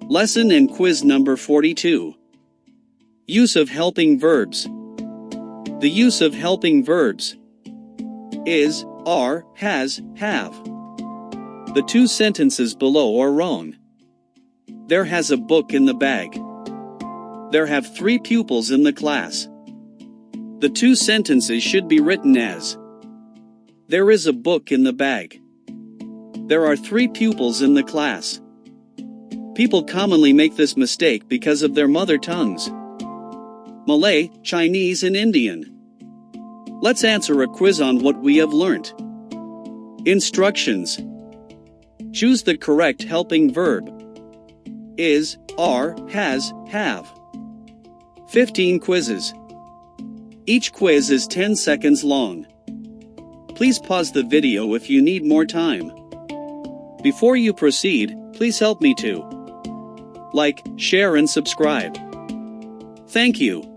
Lesson and quiz number 42. Use of helping verbs. The use of helping verbs is, are, has, have. The two sentences below are wrong. There has a book in the bag. There have 3 pupils in the class. The two sentences should be written as: there is a book in the bag. There are 3 pupils in the class. People commonly make this mistake because of their mother tongues: Malay, Chinese and Indian. Let's answer a quiz on what we have learnt. Instructions. Choose the correct helping verb. Is, are, has, have. 15 quizzes. Each quiz is 10 seconds long. Please pause the video if you need more time. Before you proceed, please help me to like, share and subscribe. Thank you.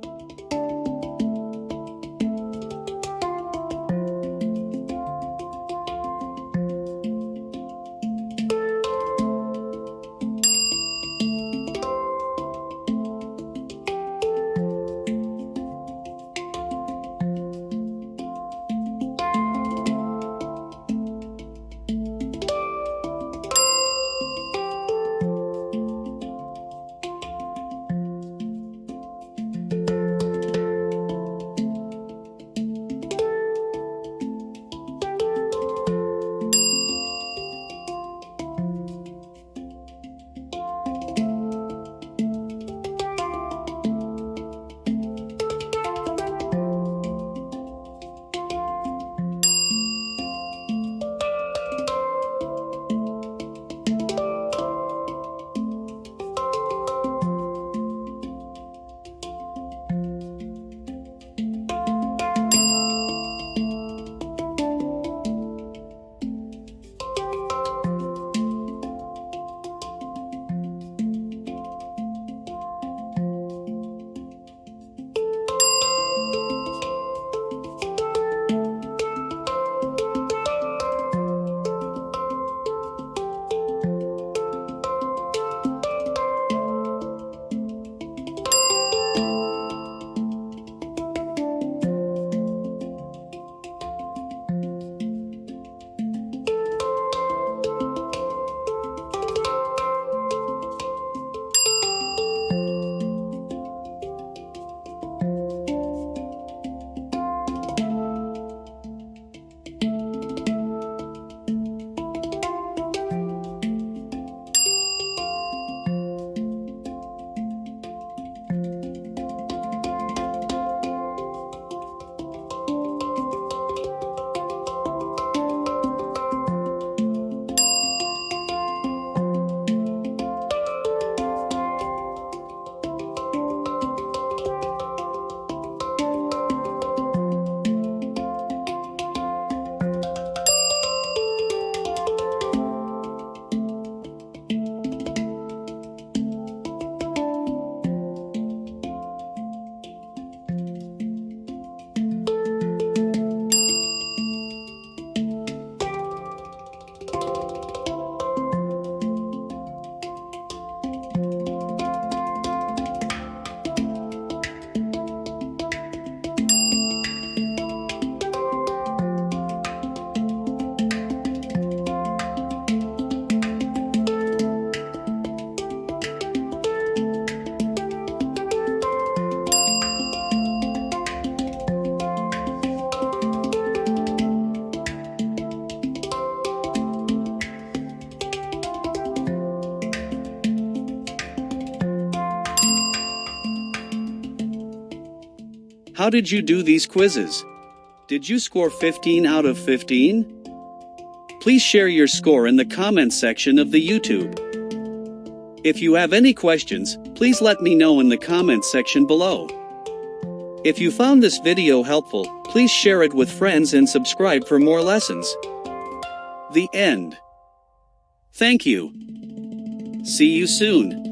How did you do these quizzes? Did you score 15 out of 15? Please share your score in the comments section of the YouTube. If you have any questions, please let me know in the comments section below. If you found this video helpful, please share it with friends and subscribe for more lessons. The end. Thank you. See you soon.